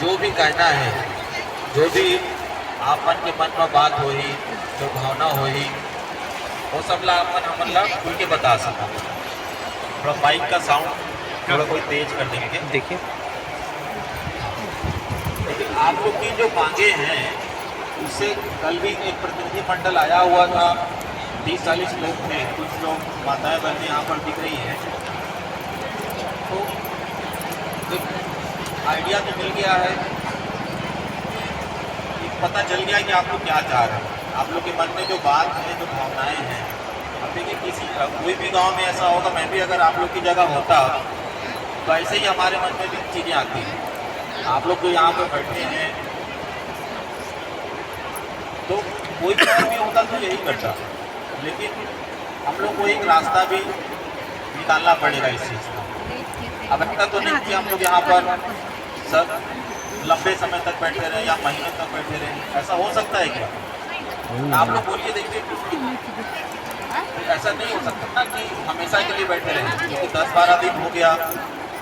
जो भी कहना है, जो भी आपन के मन में बात होई, जो भावना होई, वो सब ला अपन मतलब खुल के बता सका। थोड़ा बाइक का साउंड थोड़ा कोई तेज कर देंगे। देखिए लेकिन आप लोग की जो मांगे हैं, उससे कल भी एक प्रतिनिधि मंडल आया हुआ था, 30-40 लोग थे, कुछ लोग माताएं बहनें यहाँ पर दिख रही हैं। तो एक आइडिया तो मिल गया है, एक पता चल गया कि आप लोग क्या चाह रहे हैं, आप लोग के मन में जो बात है, जो भावनाएं हैं। अब देखिए कोई भी गांव में ऐसा होगा, मैं भी अगर आप लोग की जगह होता तो ऐसे ही हमारे मन में भी चीज़ें आती हैं। आप लोग जो यहाँ पर बैठे हैं, तो कोई भी और भी होता तो यही करता, लेकिन हम लोग को एक रास्ता भी निकालना पड़ेगा इस चीज़ का। अब ऐसा तो नहीं कि हम लोग यहाँ पर सब लंबे समय तक बैठे रहे या महीनों तक बैठे रहे, ऐसा हो सकता है क्या? आप लोग बोलिए, देखिए ऐसा नहीं हो सकता ना कि हमेशा के लिए बैठे रहे, क्योंकि 10-12 दिन हो गया।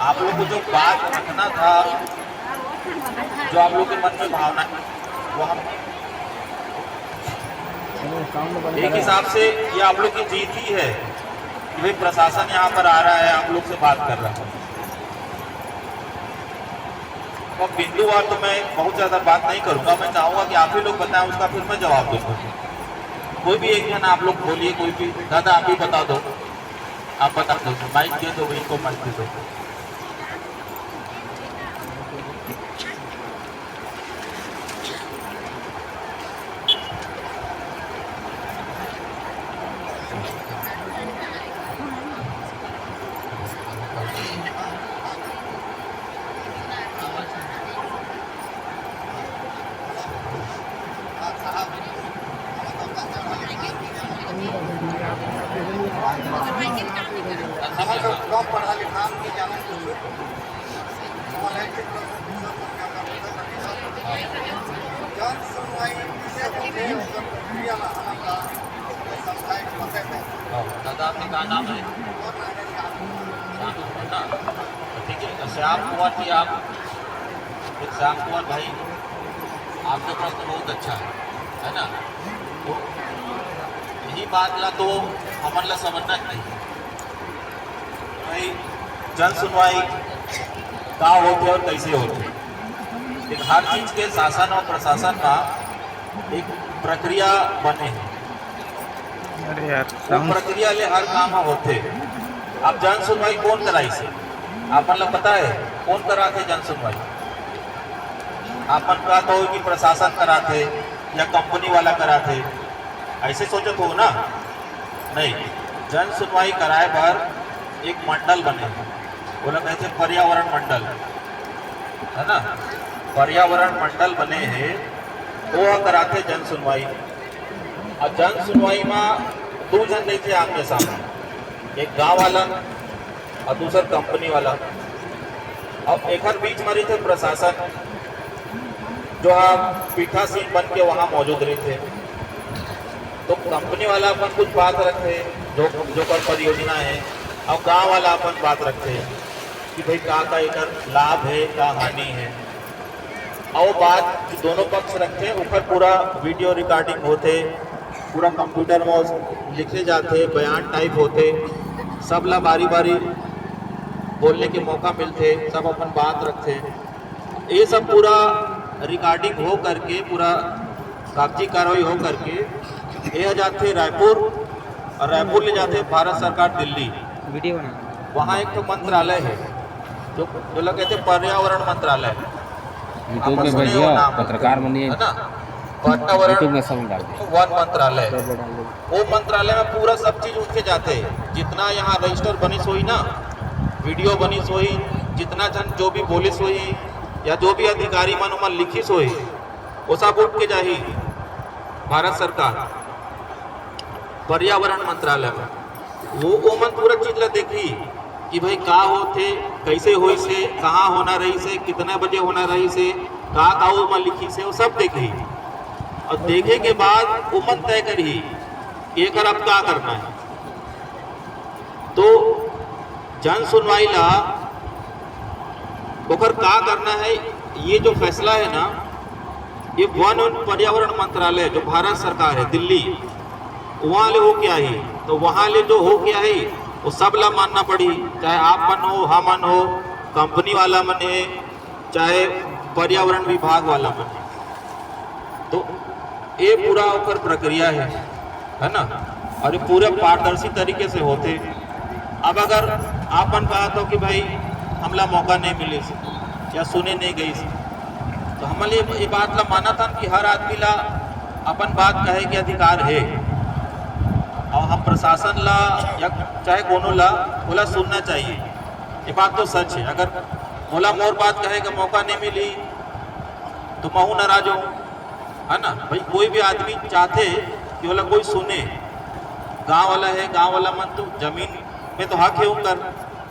आप लोग को जो बात रखना था, जो आप लोग के मन में भावना है, वो हम एक हिसाब से ये आप लोग की जीत ही है कि भाई प्रशासन यहाँ पर आ रहा है, आप लोग से बात कर रहा है। तो बिंदुवार तो मैं बहुत ज़्यादा बात नहीं करूँगा, मैं चाहूँगा कि आप ही लोग बताएं, उसका फिर मैं जवाब दूँगा। कोई भी एक जन आप लोग बोलिए, कोई भी। दादा आप ही बता दो, आप बता दो, माइक दे दो, इनको माइक दे दो। कम पढ़ा लिखा की जाना दादा आपने कहा नाम है ठीक है। श्याम कुमार जी, आप श्याम कुमार भाई, आपका प्रश्न बहुत अच्छा है ना? तो यही बात ला तो हमन ला समझना चाहिए भाई, जन सुनवाई का होते और कैसे होते। एक हर चीज के शासन और प्रशासन का एक प्रक्रिया बने हैं, अरे यार वो प्रक्रिया ले हर काम होते। अब जन सुनवाई कौन कराई से आपन ला पता है? कौन कराते जन सुनवाई? आपन का तो कि प्रशासन कराते या कंपनी वाला कराते, ऐसे सोचत हो ना? नहीं, जन सुनवाई कराए पर एक मंडल बने, वो लोग कहते पर्यावरण मंडल, है ना? पर्यावरण मंडल बने हैं, वो कराते जन सुनवाई। और जन सुनवाई में 2 जन रहते आमने सामने, एक गांव वाला और दूसरा कंपनी वाला। अब एक बीच में रहते प्रशासन, जो आप पीठासीन बन के वहाँ मौजूद रहते। तो कंपनी वाला अपन कुछ बात रखते जो कर परियोजना है, और गांव वाला अपन बात रखते हैं कि भाई का एक लाभ है, का हानि है, और बात दोनों पक्ष रखते हैं। ऊपर पूरा वीडियो रिकॉर्डिंग होते, पूरा कंप्यूटर में लिखे जाते, बयान टाइप होते, सब ला बारी बारी बोलने के मौका मिलते, सब अपन बात रखते। ये सब पूरा रिकॉर्डिंग हो करके, पूरा कागजी कार्रवाई हो करके ये जाते रायपुर, और रायपुर ले जाते भारत सरकार दिल्ली। वीडियो बना, वहाँ एक तो मंत्रालय है जो लोग कहते पर्यावरण मंत्रालय, यूट्यूब में भैया पत्रकार बनिए, है ना? पर्यावरण में सब डाल दे, वन मंत्रालय, वो मंत्रालय में पूरा सब चीज उठ के जाते हैं। जितना यहाँ रजिस्टर बनी सोई ना, वीडियो बनी सोई, जितना जन जो भी बोली सोई या जो भी अधिकारी मन लिखी सोई, वो सब उठ के जाही भारत सरकार पर्यावरण मंत्रालय में। वो मन पूरा चीज ला देखी कि भाई का होते, कैसे होई से, कहाँ होना रही से, कितने बजे होना रही से, का वो मन लिखी से, वो सब देखी। और देखे के बाद वो मन तय करी कि एक अब क्या करना है। तो जन सुनवाई ला ओकर का करना है, ये जो फैसला है ना, ये वन और पर्यावरण मंत्रालय जो भारत सरकार है दिल्ली, वहाँ ले हो क्या है, तो वहाँ ले जो हो क्या है वो सब ला मानना पड़ी, चाहे आप मन हो, हमन हो, कंपनी वाला मन है, चाहे पर्यावरण विभाग वाला मन है। तो ये पूरा ऊपर प्रक्रिया है ना, और ये पूरे पारदर्शी तरीके से होते। अब अगर आपन कहा तो कि भाई हमला मौका नहीं मिले से या सुने नहीं गई से, तो हमले ये बात ला माना था कि हर आदमी ला अपन बात कहे के अधिकार है, और हम प्रशासन ला या चाहे कोनो ला बोला सुनना चाहिए। ये बात तो सच है। अगर बोला मोर बात कहे का मौका नहीं मिली तो महू नाराज हो, है ना भाई। कोई भी आदमी चाहते कि बोला कोई सुने, गांव वाला है, गांव वाला मन तो जमीन में तो हक है उनकर,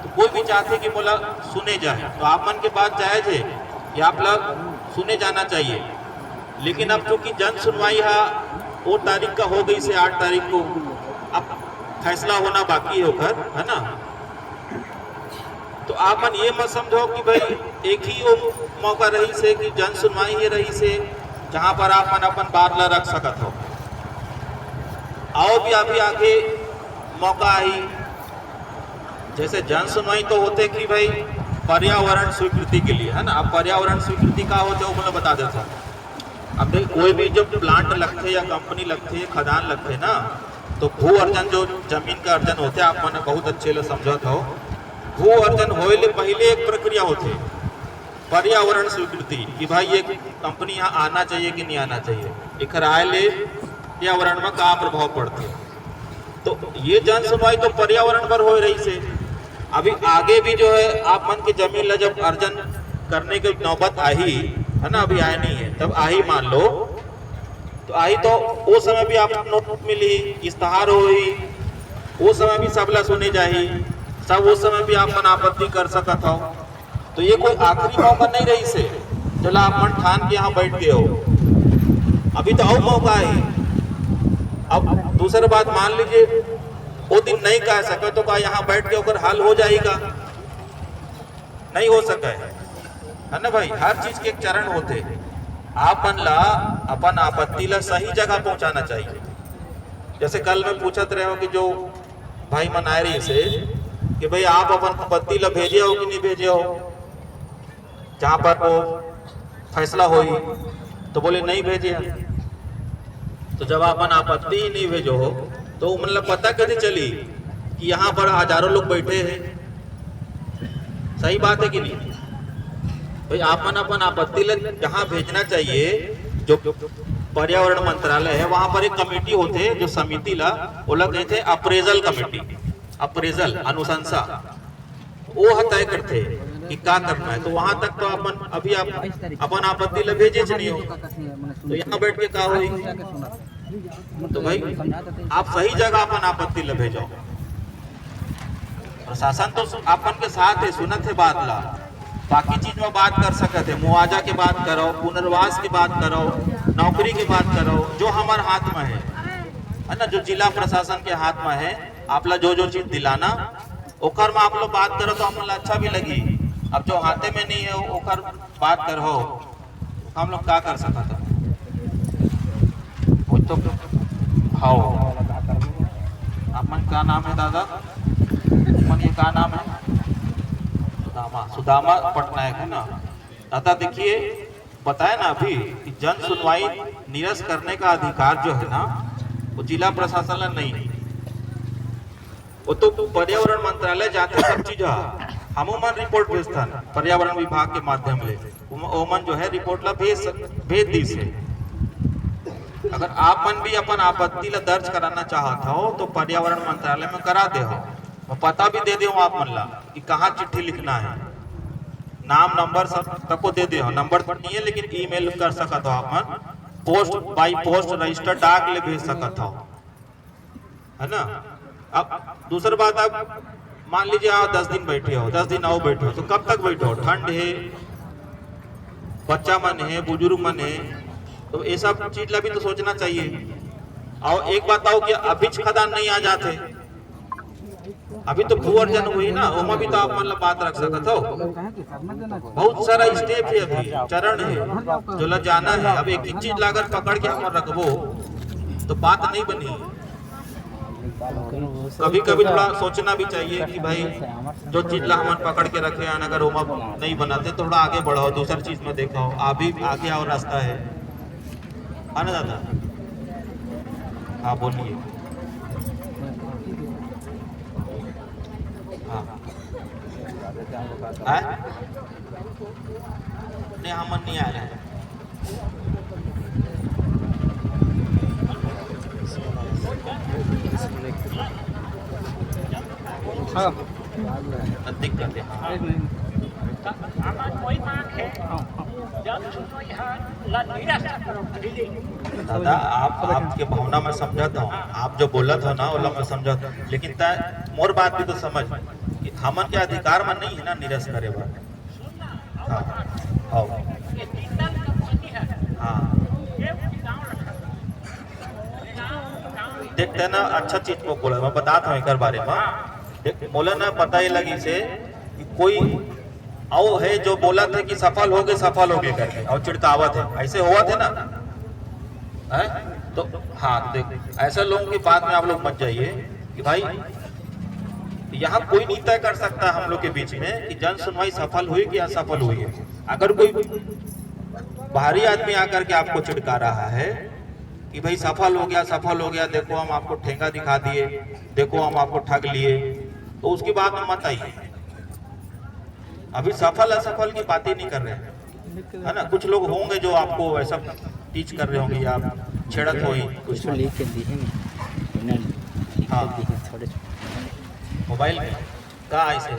तो कोई भी चाहते कि बोला सुने जाए, तो आप मन के बात जायज है कि आप लोग सुने जाना चाहिए। लेकिन अब चूंकि जन सुनवाई वो तारीख का हो गई से 8 तारीख को, अब फैसला होना बाकी है ओकर, है ना। तो आप मन ये मत समझो कि भाई एक ही वो मौका रही से कि जन सुनवाई ही रही से जहां पर आप मन अपन बात ला रख सकत हो। आओ भी अभी आगे मौका आई, जैसे जन सुनवाई तो होते कि भाई पर्यावरण स्वीकृति के लिए, है ना। अब पर्यावरण स्वीकृति का होते वो मुझे बता देता हूँ। अब देखिए कोई भी जब प्लांट लगते या कंपनी लगते, खदान लगते ना, तो भू अर्जन जो जमीन का अर्जन होते, आप मैंने बहुत अच्छे ले समझत हो। भू अर्जन होए ले पहले एक प्रक्रिया होती है पर्यावरण स्वीकृति, कि भाई ये कंपनी यहाँ आना चाहिए कि नहीं आना चाहिए, एक राय ले पर्यावरण में क्या प्रभाव पड़ते। तो ये जन सुनवाई तो पर्यावरण पर हो रही से। अभी आगे भी जो है आप मन की जमीन ला जब अर्जन करने की नौबत आई है ना, अभी आए नहीं है, तब आई मान लो, तो आई तो वो समय भी आप नोट मिली, इस्ताहार हुई, वो समय भी सबला सुने जाही, सब उस समय भी आप मन आपत्ति कर सकत हो। तो ये कोई आखिरी मौका नहीं रही से चला आप मन ठान के यहाँ बैठ गए हो, अभी तो और मौका है। अब दूसरी बात मान लीजिए वो दिन नहीं कह सके तो क्या यहाँ बैठ के अगर हल हो जाएगा? नहीं हो सका है ना भाई। हर चीज के एक चरण होते, आपन ला अपन आपत्ति ला सही जगह पहुंचाना चाहिए। जैसे कल मैं पूछत रहे हो कि जो भाई मन आए रही से कि भाई आप अपन आपत्ति ला भेजे हो कि नहीं भेजे हो, जहां पर वो फैसला हुई, तो बोले नहीं भेजे। तो जब अपन आपत्ति ही नहीं भेजो हो तो मतलब पता कैसे चली कि यहाँ पर हजारों लोग बैठे हैं? सही बात है कि नहीं भाई। आपन अपन आपत्ति जहाँ भेजना चाहिए, जो पर्यावरण मंत्रालय है वहां पर एक कमेटी होते है, जो समिति ला वो लोग कहते हैं अप्रेजल कमेटी, अप्रेजल अनुशंसा, वो तय करते कि क्या करना है। तो वहां तक तो अपन अभी आप अपन आपत्ति ला भेजे नहीं हो, तो यहाँ बैठ के क्या होगी? तो भाई आप सही जगह अपन आपत्ति ला भेजो। प्रशासन तो अपन के साथ है, सुनत है बात ला, बाकी चीज में बात कर सकते हैं, मुआवजा की बात करो, पुनर्वास की बात करो, नौकरी की बात करो, जो हमारे हाथ में है ना, जो जिला प्रशासन के हाथ में है। आप ला जो चीज दिलाना ओकर में आप लोग बात करो तो हम अच्छा भी लगी। अब जो हाथे में नहीं है ओकर बात करो, हम लोग क्या कर सकते हैं? वो तो हाँ, अपन क्या नाम है दादा? अपन ये क्या नाम है? सुदामा पटनायक है ना दादा। देखिए बताया ना अभी कि जन सुनवाई निरस्त करने का अधिकार जो है ना, वो जिला प्रशासन ला नहीं है, वो तो पर्यावरण मंत्रालय जाके सब चीज हम मन रिपोर्ट भेजता पर्यावरण विभाग के माध्यम से, ओमन जो है रिपोर्ट ला भेज दी से। अगर आप मन भी अपन आपत्ति ला दर्ज कराना चाहता हो तो पर्यावरण मंत्रालय में करा दे हो, पता भी दे दे आप मन ला कि कहाँ चिट्ठी लिखना है, नाम नंबर सब तक को दे दे हो। नंबर तो नहीं है लेकिन ईमेल कर सकत हो आप मन, पोस्ट बाई पोस्ट रजिस्टर डाक ले भेज सकत हो, है ना। अब दूसरी बात, आप मान लीजिए आप 10 दिन बैठे हो, 10 दिन आओ बैठे हो, तो कब तक बैठे हो? ठंड है, बच्चा मन है, बुजुर्ग मन है, तो ये सब चीज ला भी तो सोचना चाहिए। और एक बात आओ कि अभी खदान नहीं आ जाते, अभी तो भूवर जन हुई ना, ओमा भी तो आप मतलब बात रख सकते हो। बहुत सारा स्टेप है, अभी चरण है जो ल जाना है। अब एक ही चीज लाकर पकड़ के हम रखबो तो बात नहीं बनी। कभी कभी थोड़ा सोचना भी चाहिए कि भाई जो चीज ला हम पकड़ के रखे हैं, अगर ओमा नहीं बनाते थोड़ा आगे बढ़ाओ, दूसरी चीज में देखो, अभी आगे और रास्ता है ना दादा। हाँ बोलिए। हाँ नहीं, हम नहीं आ रहे हैं। दिक्कत है दादा, आपके भावना में समझाता हूँ, आप जो बोला था ना ओला मैं समझा, लेकिन मोर बात भी तो समझ कि हमन के अधिकार में नहीं है ना निरस करे बात। हाँ हाँ देखते ना, अच्छा चीज को बोला, मैं बताता हूँ एक बारे में। बोला ना पता ही लगी से कि कोई आओ है जो बोला था कि सफल हो गए करके और चिड़कावत है, ऐसे हुआ थे ना है? तो हाँ देख, ऐसे लोगों की बात में आप लोग मत जाइए कि भाई यहाँ कोई नहीं तय कर सकता हम लोग के बीच में कि जन सुनवाई सफल हुई कि असफल हुई है। अगर कोई बाहरी आदमी आकर के आपको चिड़का रहा है कि भाई सफल हो गया, देखो हम आपको ठेंगा दिखा दिए, देखो हम आपको ठग लिए, तो उसकी बात में मत आइए। अभी सफल असफल की बात ही नहीं कर रहे हैं, है ना। कुछ लोग होंगे जो आपको ऐसा टीच कर रहे होंगे या छेड़त हो कुछ मोबाइल में का ऐसे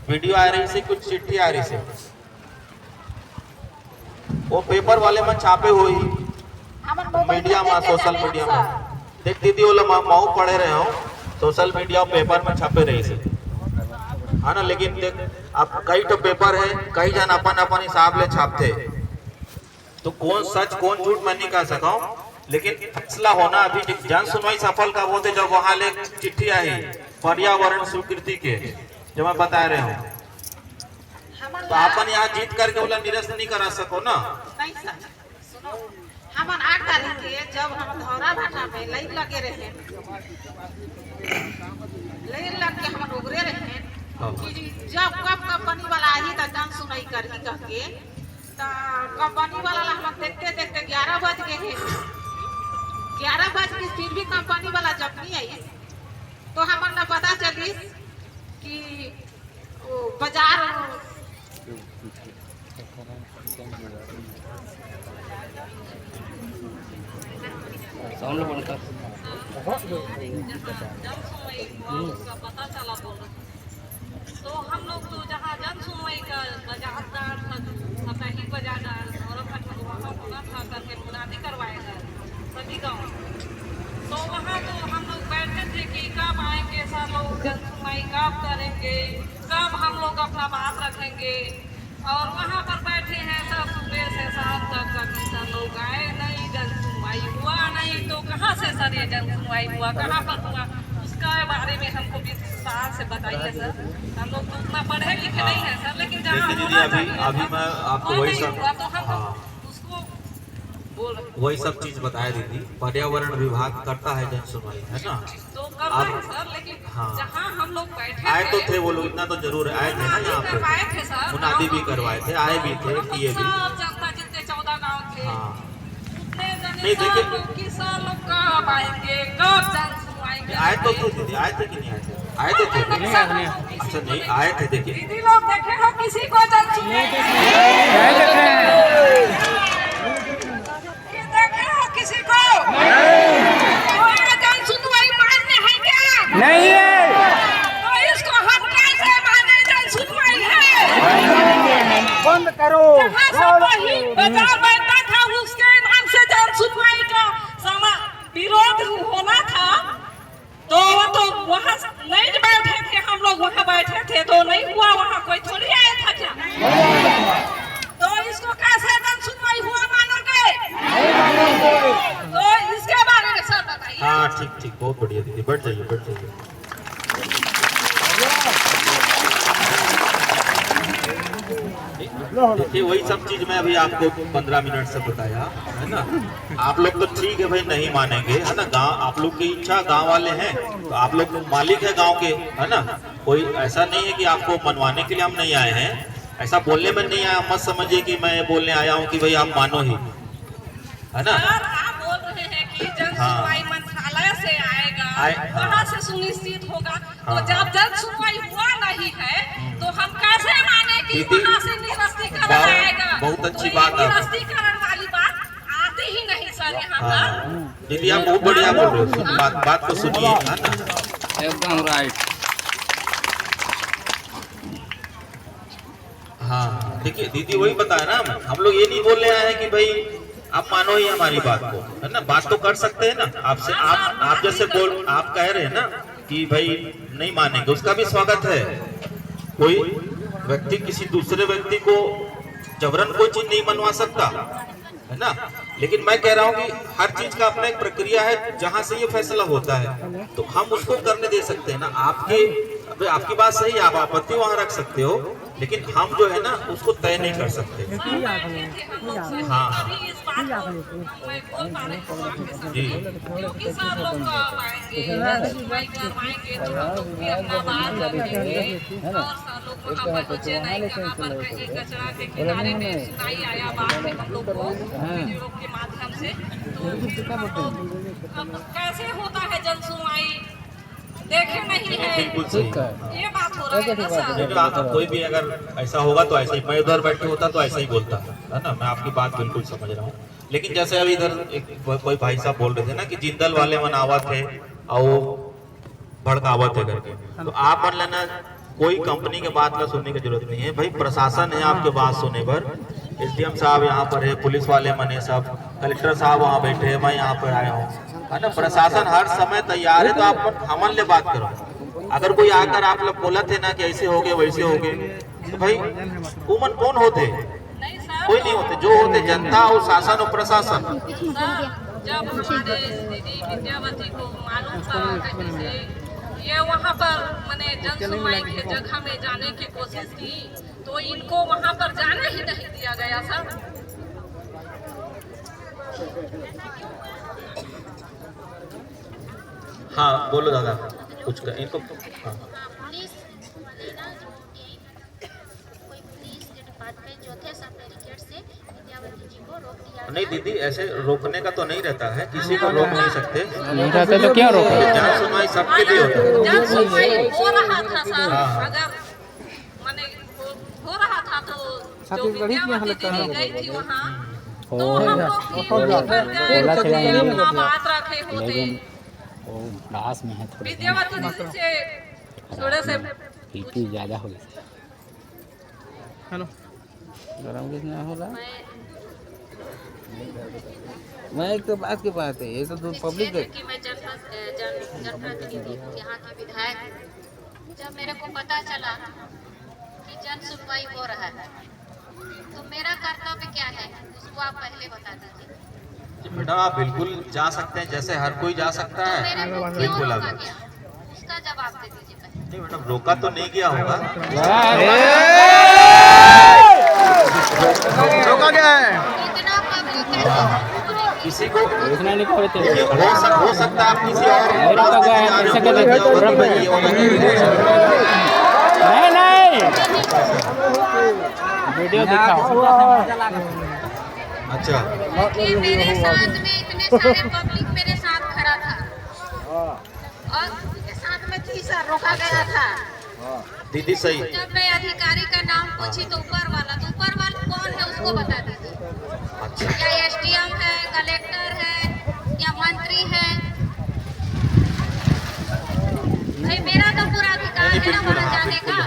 वीडियो आ रही से, कुछ चिट्ठी आ रही से, वो पेपर वाले में छापे हुई मीडिया में, सोशल मीडिया में देख दीदी वो माऊ पढ़े रहे हो, सोशल मीडिया और पेपर में छापे रही से, है ना। लेकिन देख अब कई तो पेपर है, कई जन अपन हिसाब ले छापते, तो कौन सच कौन झूठ मैं नहीं कह सका हूँ, लेकिन फैसला होना अभी जन सुनवाई सफल कब होते, जब वहां ले चिट्ठी आई पर्यावरण स्वीकृति के, जो मैं बता रहे हूँ। तो अपन यहाँ जीत करके बोला निरस्त नहीं करा सको ना। नहीं सर, सुनो, हम 8 तारीख के जब हम धौरा भाटा में लाइन लगे रहे, लाइन लग के हम उगरे रहे कि जब कब कंपनी वाला आई तो जन सुनाई करी कह के, तो कंपनी वाला हम देखते देखते 11 बज गए हैं। 11 बज के फिर भी कंपनी वाला जब नहीं आई तो हमें पता चली कि बाजार साउंड बंद कर। पता चला तो हम लोग तो जहाँ जन सुनवाई का बाजारदार सतही बाजारदार और वहाँ होना था करके मुनादी करवाएगा सभी गाँव, तो वहाँ तो हम लोग बैठे थे कि कब आएंगे सर लोग जन सुनवाई, कब करेंगे, कब हम लोग अपना बात रखेंगे। और वहाँ पर बैठे हैं सब सुबह से शाम तक, कभी सर लोग आए नहीं, जन सुनवाई हुआ नहीं, तो कहाँ से सर ये जन सुनवाई हुआ, कहाँ पर हुआ, उसका बारे में हमको विस्तार से बताइए सर। हम लोग तो उतना पढ़े लिखे नहीं है सर, लेकिन जहाँ होना चाहिए अभी मैं आपको वही सब तो हम उसको बोल वही सब चीज बताया दीदी। पर्यावरण विभाग करता है जन सुनवाई, है ना। तो करता है सर, लेकिन हाँ। जहाँ हम लोग बैठे आए तो थे वो लोग, इतना तो जरूर आए थे ना यहाँ करवाए थे पे, सर, मुनादी भी करवाए थे, आए भी थे, किए भी। सब जनता जितने 14 गाँव थे, हाँ उतने जने नहीं, देखिए- सब लोग कि सर लोग कब आएंगे, कब जन सुनवाई आए तो थे दीदी, आए थे कि नहीं आए थे? आए तो थे। अच्छा नहीं आए थे, देखिए दीदी लोग देखे हो किसी को जन सुनवाई देखे हो किसी को कोई जन सुनवाई मान्य है क्या? नहीं है, तो इसको हत्या से माने जन सुनवाई है। बंद करो। जहाँ सब वही बाजार बैठा था उसके नाम से जन सुनवाई का विरोध होना था, तो वहाँ नहीं बैठे थे हम लोग, वहाँ बैठे थे तो नहीं हुआ, वहाँ कोई थोड़ी आया था क्या? तो इसको कैसे जन सुनवाई हुआ मानोगे? तो इसके बारे में सर बताइए। हाँ ठीक ठीक, बहुत बढ़िया दीदी, बैठ जाइए बैठ जाइए। देखिए वही सब चीज मैं अभी आपको 15 मिनट से बताया है ना। आप लोग तो ठीक है भाई नहीं मानेंगे है ना, गांव आप लोग की इच्छा, गांव वाले हैं तो आप लोग मालिक है गांव के है ना। कोई ऐसा नहीं है कि आपको मनवाने के लिए हम नहीं आए हैं, ऐसा बोलने में नहीं आया, मत समझिए कि मैं बोलने आया हूँ कि भाई आप मानो ही है ना। सर आप बोल रहे हैं कि जन सुनवाई मंत्रालय से आएगा, वहाँ से सुनिश्चित होगा, तो जब जन सुनवाई हुआ नहीं है तो हम कैसे माने कि वहाँ से निरस्तीकरण आएगा। बहुत अच्छी बात है, निरस्तीकरण वाली बात आती ही नहीं सर यहाँ पर। दीदी आप बहुत बढ़िया बोल रहे हो, बात को सुनिए है ना। एकदम राइट। हाँ देखिए दीदी वही बताया ना, हम लोग ये नहीं बोलने आए हैं कि भाई आप मानो ही हमारी बात को है ना। बात तो कर सकते हैं ना आपसे, आप जैसे आप कह रहे हैं ना कि भाई नहीं मानेंगे, उसका भी स्वागत है। कोई व्यक्ति किसी दूसरे व्यक्ति को जबरन कोई चीज नहीं मनवा सकता है ना। लेकिन मैं कह रहा हूँ कि हर चीज का अपना एक प्रक्रिया है, जहाँ से ये फैसला होता है तो हम उसको करने दे सकते हैं ना। आपकी बात सही है, आप आपत्ति वहाँ रख सकते हो, लेकिन हम जो है ना उसको तय नहीं कर सकते। हाँ जी क्योंकि सर लोग आएंगे, सुनवाई करवाएंगे तो हम लोग भी अपना बात रखेंगे और सर लोग वहाँ पर चेन्नई कहाँ पर कहीं कचरा के किनारे में सुनाई आया बात है हम लोग को वीडियो के माध्यम से। तो अब कैसे होता है जन सुनवाई देखे नहीं है, बिल्कुल सही, ये बात हो रहा है ना सर। कोई भी अगर ऐसा होगा तो ऐसा ही, मैं उधर बैठे होता तो ऐसा ही बोलता है ना। मैं आपकी बात बिल्कुल समझ रहा हूँ, लेकिन जैसे अभी इधर कोई भाई साहब बोल रहे थे ना कि जिंदल वाले मनावत है और वो भड़कावत है करके, तो आप मान लेना कोई कंपनी के बात ना सुनने की जरूरत नहीं है भाई। प्रशासन है आपके बात सुने पर, एसडीएम साहब यहाँ पर है, पुलिस वाले मने सब, कलेक्टर साहब वहाँ बैठे हैं, मैं यहाँ पर आया हूँ है ना। प्रशासन हर समय तैयार है, तो आप हमन ले बात करो। अगर कोई आकर आप लोग बोला थे ना कि ऐसे हो गए वैसे हो गए, तो भाई उमन कौन होते, कोई नहीं होते, जो होते जनता और शासन और प्रशासन। जब हमारे दीदी विद्यावती को मालूम पड़ा कहीं से ये वहाँ पर मैंने जन सुनवाई की जगह में जाने की कोशिश की, तो इनको वहाँ पर जाने ही नहीं दिया गया सर। हाँ बोलो दादा कुछ कर इनको। हाँ पुलिस वाले ना जो कोई पुलिस के डिपार्टमेंट जो थे सब बैरिकेड से विद्यावती जी को रोक दिया। नहीं दीदी ऐसे रोकने का तो नहीं रहता है, किसी को रोक नहीं सकते, नहीं रहता तो क्या रोके। जन सुनवाई सबके लिए होता है। जन सुनवाई हो रहा था सर, अगर मैंने हो रहा था तो जो विद्यावती दीदी गई थी वहाँ, तो हम लोग अपना बात रखे होते। लास्ट में है थोड़ा विद्यावती दीदी से थोड़े से पीटी ज़्यादा हो गया। हेलो गरम कितना हो रहा। मैं एक तो बात की बात है, ये तो पब्लिक है कि मैं जनप्रतिनिधि यहाँ के विधायक, जब मेरे को पता चला कि जन सुनवाई हो रहा है तो मेरा कर्तव्य क्या है उसको आप पहले बता दीजिए। बेटा आप बिल्कुल जा सकते हैं, जैसे हर कोई जा सकता है, बिल्कुल रोका गया उसका जवाब दे दीजिए पहले। नहीं मैडम रोका तो नहीं गया होगा, रोका गया है। इतना पब्लिक किसी को इतना नहीं करते। हो सकता है आप किसी और रास्ते से जा रहे हो, नहीं वीडियो दिखाओ। अच्छा मेरे साथ में इतने सारे पब्लिक मेरे साथ खड़ा था और उनके साथ में थी सर, रोका गया था। दीदी सही। जब मैं अधिकारी का नाम पूछी तो ऊपर वाला कौन है उसको बता दीजिए। अच्छा या एसडीएम है, कलेक्टर है या मंत्री है। भाई मेरा तो पूरा अधिकार है ना वहाँ जाने का,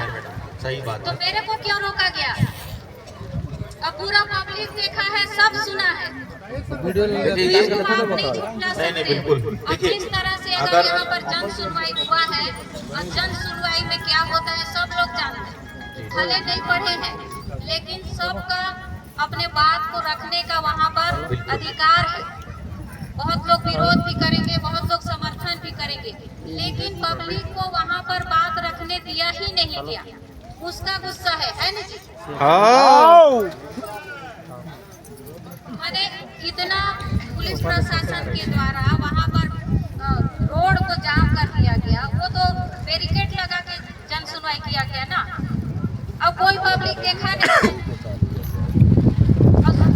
सही बात तो है। मेरे को क्यों रोका गया? अब पूरा पब्लिक देखा है, सब सुना है। वीडियो नहीं बिल्कुल देखिए, जिस तरह से अगर यहाँ पर जन सुनवाई हुआ है और जन सुनवाई में क्या होता है सब लोग जानते हैं, भले नहीं पढ़े हैं लेकिन सबका अपने बात को रखने का वहाँ पर अधिकार है। बहुत लोग विरोध भी करेंगे, बहुत लोग समर्थन भी करेंगे, लेकिन पब्लिक को वहाँ पर बात रखने दिया ही नहीं गया। उसका गुस्सा है ना जी? प्रशासन के द्वारा वहाँ पर रोड को जाम कर दिया गया, वो तो बैरिकेड लगा के जन सुनवाई किया गया ना। अब कोई पब्लिक देखा नहीं।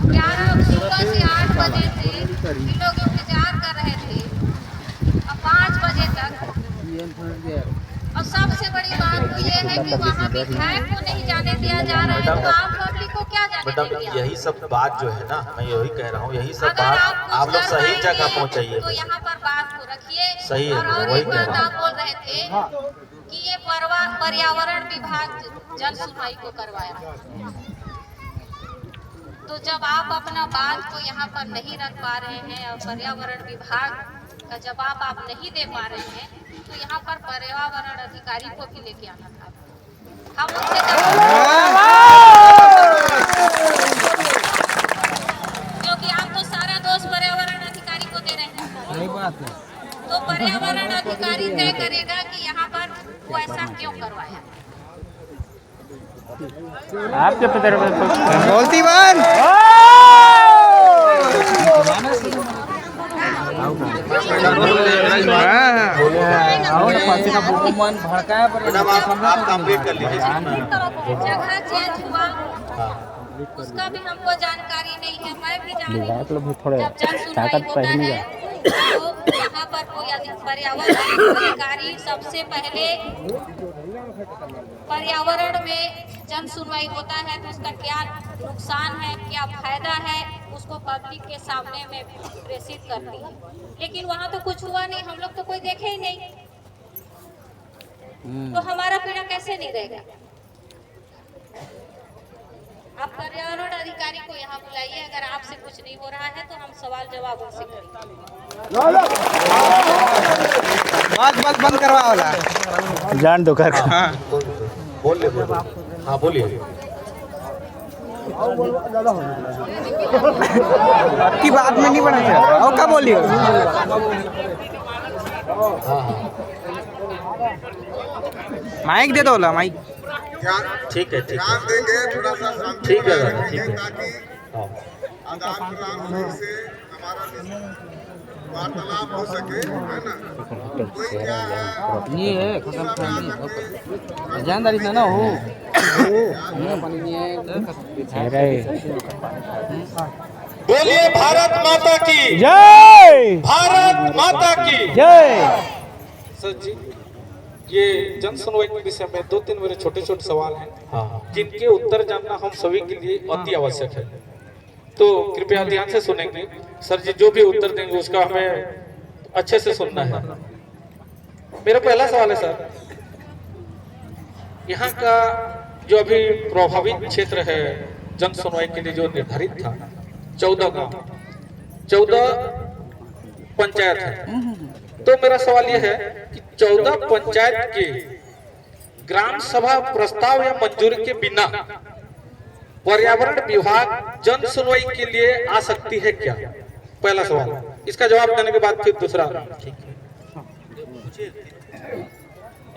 11 सुबह से 8 बजे से ये लोग इंतजार कर रहे थे, अब 5 बजे तक। और सबसे बड़ी बात तो ये है कि वहाँ विधायक को नहीं जाने दिया जा रहा है, तो आम पब्लिक को क्या जाने देंगे? यही सब बात जो है ना, मैं यही कह रहा हूँ, यही सब अगर बात आप लोग सही जगह पहुँचाइए। तो यहाँ पर बात को रखिए। सही है, और वही एक कह बात रहा हूँ। आप बोल रहे थे कि ये पर्यावरण विभाग जन सुनवाई को करवाया। तो जब आप अपना बात को यहाँ पर नहीं रख पा रहे हैं और पर्यावरण विभाग का जवाब आप नहीं दे पा रहे हैं, तो यहाँ पर पर्यावरण अधिकारी को भी लेके आना था। हम उनसे क्योंकि आप तो सारा दोष पर्यावरण अधिकारी को दे रहे हैं। सही बात है। तो पर्यावरण अधिकारी तय करेगा कि यहाँ पर वो ऐसा क्यों करवाया। आपके पितर बोलती बात मैडम आप कंप्लीट कर लीजिए। जगह चेंज हुआ उसका भी हमको जानकारी नहीं है। मैं भी जान रही हूँ थोड़े जब जन सुनवाई होता है तो यहाँ पर कोई पर्यावरण अधिकारी सबसे पहले पर्यावरण में जन सुनवाई होता है तो उसका क्या नुकसान है, क्या फायदा है, उसको पब्लिक के सामने में प्रेषित करती है। लेकिन वहाँ तो कुछ हुआ नहीं, हम लोग तो कोई देखे ही नहीं, तो हमारा पीड़ा कैसे नहीं रहेगा। आप पर्यावरण अधिकारी को यहाँ बुलाइए, अगर आपसे कुछ नहीं हो रहा है तो हम सवाल जवाब उनसे करेंगे। बात बंद करवा वाला जान दो कर। बोलिए हाँ बोलिए। आपकी बात में नहीं बना और क्या बोलिए। माइक दे दो ला माइक। ठीक है ठीक है देंगे थोड़ा सा शांति ठीक है बनाए ठीक है। रखें ताकि हाँ। आदान प्रदान से हमारा वार्तालाप हो सके, है ना। कोई क्या है ये है खत्म जानदारी से ना हो बोलिए भारत माता की जय, भारत माता की जय। सर जी, ये जन सुनवाई के विषय में 2-3 मेरे छोटे छोटे सवाल हैं हाँ जिनके उत्तर जानना हम सभी के लिए अति आवश्यक है। तो कृपया ध्यान से सुनेंगे। सर जी जो भी उत्तर देंगे उसका हमें अच्छे से सुनना है। मेरा पहला सवाल है सर, यहाँ का जो अभी प्रभावित क्षेत्र है जन सुनवाई के लिए जो निर्धारित था 14 गांव 14 पंचायत है, तो मेरा सवाल यह है कि 14 पंचायत के ग्राम सभा प्रस्ताव या मंजूरी के बिना पर्यावरण विभाग जन सुनवाई के लिए आ सकती है क्या? पहला सवाल। इसका जवाब देने के बाद फिर दूसरा।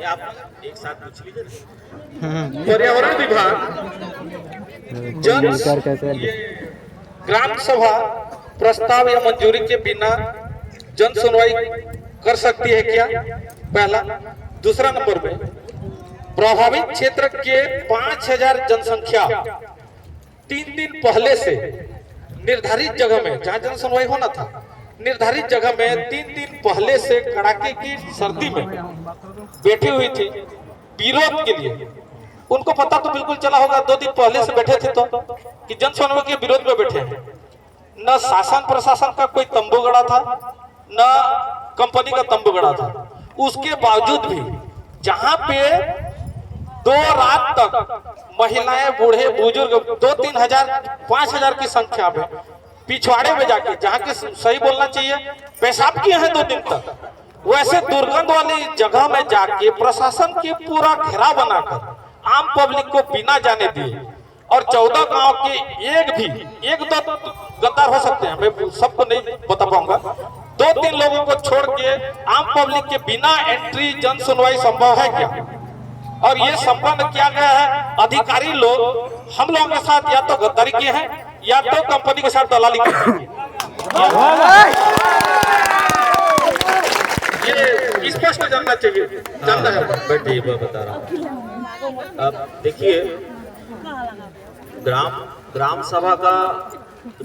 आप एक साथ पूछ लीजिए। पर्यावरण विभाग ग्राम सभा प्रस्ताव या मंजूरी के बिना जन सुनवाई कर सकती है क्या? पहला। दूसरा नंबर में प्रभावित क्षेत्र के 5000 जनसंख्या 3 दिन पहले से निर्धारित जगह में, जहां जन सुनवाई होना था, निर्धारित जगह में 3 दिन पहले से कड़ाके की सर्दी में बैठी हुई थी विरोध के लिए। उनको पता तो बिल्कुल चला होगा 2 दिन पहले से बैठे थे तो कि जन सुनवाई के विरोध में बैठे हैं। न शासन प्रशासन का कोई तंबू गड़ा था, न कंपनी का तंबू गड़ा था। उसके बावजूद भी जहां पे 2 रात तक महिलाएं, बूढ़े बुजुर्ग 2-3 हजार 5,000 की संख्या में पिछवाड़े में जाके, जहाँ के सही बोलना चाहिए पेशाब किए हैं 2 दिन तक, वैसे दुर्गंध वाली जगह में जाके प्रशासन के पूरा घेरा बनाकर आम पब्लिक को बिना जाने दिए और 14 गांव के एक दो गद्दार हो सकते हैं, मैं सबको नहीं बता पाऊंगा, 2-3 लोगों को छोड़ के आम पब्लिक के बिना एंट्री जन सुनवाई संभव है क्या? और ये संपन्न किया गया है। अधिकारी लोग हम लोगों के साथ या तो गद्दारी किए हैं या तो कंपनी के साथ दलाली की है। ये स्पष्ट जानना चाहिए, जानना है। मैं ठीक बता रहा हूँ। अब देखिए, ग्राम सभा का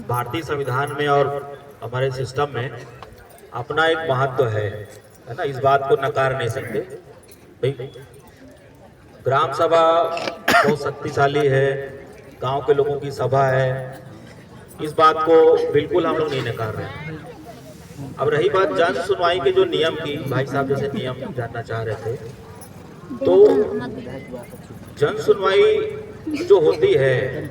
भारतीय संविधान में और हमारे सिस्टम में अपना एक महत्व है ना, इस बात को नकार नहीं सकते भाई। ग्राम सभा बहुत शक्तिशाली है, गांव के लोगों की सभा है, इस बात को बिल्कुल हम लोग नहीं नकार रहे हैं। अब रही बात जन सुनवाई के जो नियम की, भाई साहब जैसे नियम जानना चाह रहे थे, तो जन सुनवाई जो होती है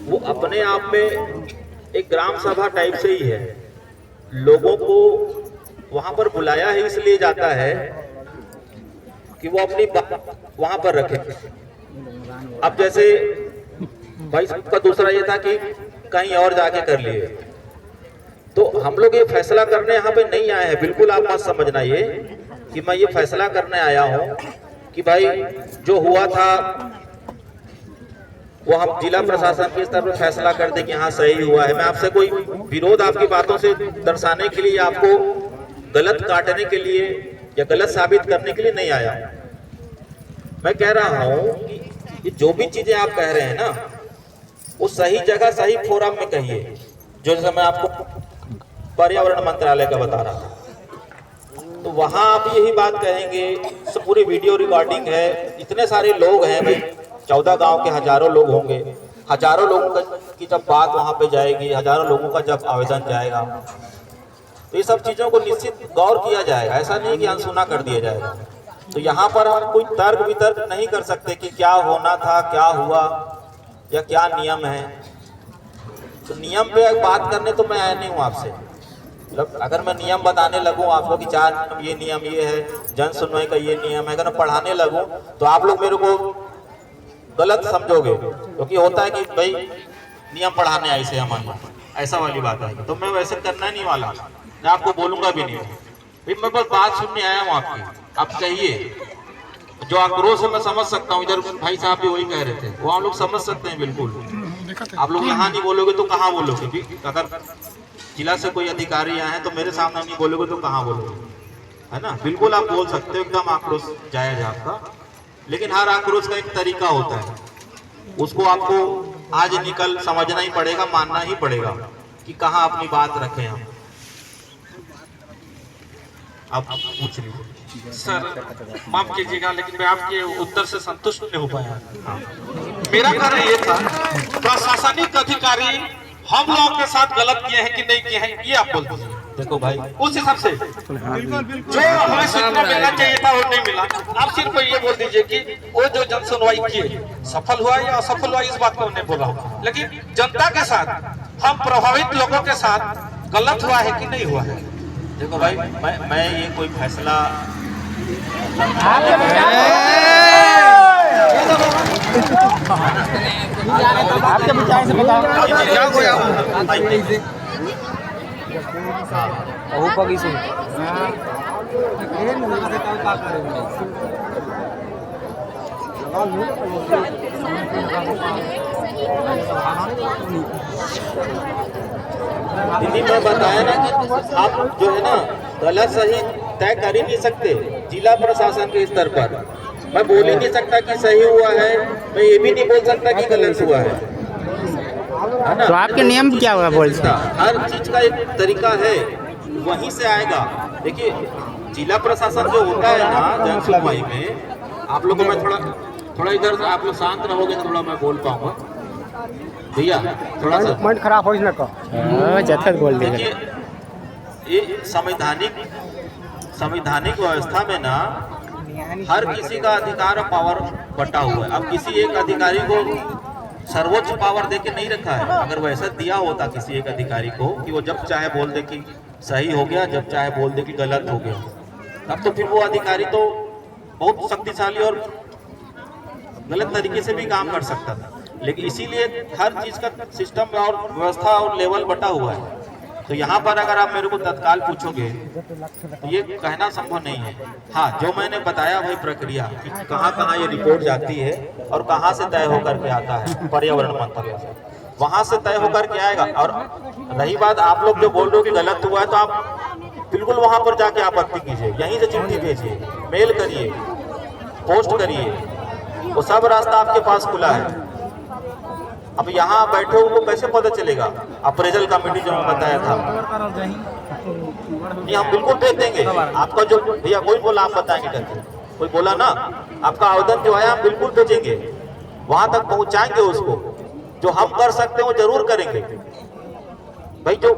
वो अपने आप में एक ग्राम सभा टाइप से ही है। लोगों को वहां पर बुलाया ही इसलिए जाता है कि वो अपनी बात वहां पर रखे। अब जैसे भाई का दूसरा ये था कि कहीं और जाके कर लिए, तो हम लोग ये फैसला करने यहाँ पे नहीं आए हैं। बिल्कुल आप मत समझना ये कि मैं ये फैसला करने आया हूँ कि भाई जो हुआ था वो हम जिला प्रशासन के स्तर पर फैसला कर दे कि हाँ सही हुआ है। मैं आपसे कोई विरोध आपकी बातों से दर्शाने के लिए, आपको गलत काटने के लिए या गलत साबित करने के लिए नहीं आया। मैं कह रहा हूँ कि जो भी चीजें आप कह रहे हैं ना, वो सही जगह सही फोरम में कहिए। जो जैसे मैं आपको पर्यावरण मंत्रालय का बता रहा था, तो वहां आप यही बात कहेंगे, तो पूरी वीडियो रिकॉर्डिंग है, इतने सारे लोग हैं भाई, 14 गांव के हजारों लोग होंगे, हजारों लोगों की जब बात वहां पे जाएगी, हजारों लोगों का जब आवेदन जाएगा, तो ये सब चीजों को निश्चित गौर किया जाएगा। ऐसा नहीं कि अनसुना कर दिया जाएगा। तो यहाँ पर हम कोई तर्क वितर्क नहीं कर सकते कि क्या होना था, क्या हुआ या क्या नियम है। तो नियम पे बात करने तो मैं आया नहीं हूँ आपसे। मतलब अगर मैं नियम बताने लगूं आपको कि 4 ये नियम ये है, जन सुनवाई का ये नियम है, अगर मैं पढ़ाने लगूं तो आप लोग मेरे को गलत समझोगे, क्योंकि होता है कि भाई नियम पढ़ाने आए से हमारे, ऐसा वाली बात है। तो मैं वैसे करना नहीं वाला, मैं आपको बोलूंगा भी नहीं भाई। मैं बस बात सुनने आया हूँ आपकी, आप कहिए। जो आक्रोश है मैं समझ सकता हूँ, इधर भाई साहब भी वही कह रहे थे, वो हम लोग समझ सकते हैं बिल्कुल। आप लोग यहाँ नहीं बोलोगे तो कहाँ बोलोगे? अगर जिला से कोई अधिकारी आए हैं तो मेरे सामने नहीं बोलोगे तो कहाँ बोलोगे, है ना? बिल्कुल आप बोल सकते हो, एकदम आक्रोश जायज है आपका, लेकिन हर आक्रोश का एक तरीका होता है। उसको आपको आज निकल समझना ही पड़ेगा, मानना ही पड़ेगा कि कहाँ अपनी बात रखें हम। आप पूछ लीजिए। सर माफ कीजिएगा, लेकिन मैं आपके उत्तर से संतुष्ट नहीं हो पाया। मेरा कहना ये था, प्रशासनिक अधिकारी हम लोगों के साथ गलत किए हैं कि नहीं किए हैं, ये आप बोल दीजिए। देखो भाई, उस हिसाब से जो हमें सूचना मिलना चाहिए था वो नहीं मिला। आप सिर्फ ये बोल दीजिए कि वो जो जन सुनवाई किए सफल हुआ या असफल हुआ, इस बात को नहीं बोल रहा हूँ, लेकिन जनता के साथ, हम प्रभावित लोगों के साथ गलत हुआ है कि नहीं हुआ है। देखो भाई, मैं ये कोई फैसला आपके विचार से बताओ। दीदी मैं बताया ना कि आप जो है ना गलत सही तय कर ही नहीं सकते। जिला प्रशासन के स्तर पर मैं बोल ही नहीं सकता कि सही हुआ है, मैं ये भी नहीं बोल सकता कि गलत हुआ है ना? तो आपके नियम क्या हुआ बोल सकता? हर चीज का एक तरीका है, वहीं से आएगा। देखिए जिला प्रशासन जो होता है ना जन सुनवाई में, आप लोगों को मैं थोड़ा इधर से आप लोग शांत रहोगे तो थोड़ा मैं बोल पाऊंगा भैया, थोड़ा सा मन खराब हो ना जथक बोल दे। देखिए ये संवैधानिक व्यवस्था में ना हर किसी का अधिकार और पावर बटा हुआ है। अब किसी एक अधिकारी को सर्वोच्च पावर देके नहीं रखा है। अगर वैसा दिया होता किसी एक अधिकारी को कि वो जब चाहे बोल दे कि सही हो गया, जब चाहे बोल दे कि गलत हो गया, तब तो फिर वो अधिकारी तो बहुत शक्तिशाली और गलत तरीके से भी काम कर सकता था। लेकिन इसीलिए हर चीज का सिस्टम और व्यवस्था और लेवल बटा हुआ है। तो यहाँ पर अगर आप मेरे को तत्काल पूछोगे तो ये कहना संभव नहीं है। हाँ, जो मैंने बताया वही प्रक्रिया कि कहाँ कहाँ ये रिपोर्ट जाती है और कहाँ से तय होकर के आता है पर्यावरण मंत्रालय से, वहाँ से तय होकर के आएगा। और रही बात आप लोग जो बोल रहे हो कि गलत हुआ है, तो आप बिल्कुल वहां पर जाके आपत्ति कीजिए, यहीं से चिट्ठी भेजिए, मेल करिए, पोस्ट करिए, वो सब रास्ता आपके पास खुला है। अब यहाँ बैठे हुए को कैसे पता चलेगा? अप्रेजल कमेटी जो मैं बताया था, नहीं हम बिल्कुल भेज देंगे आपका। जो भैया कोई बोला आप बताएंगे करके, कोई बोला ना, आपका आवेदन जो है हम बिल्कुल भेजेंगे, वहां तक पहुंचाएंगे उसको। जो हम कर सकते हैं वो जरूर करेंगे भाई। जो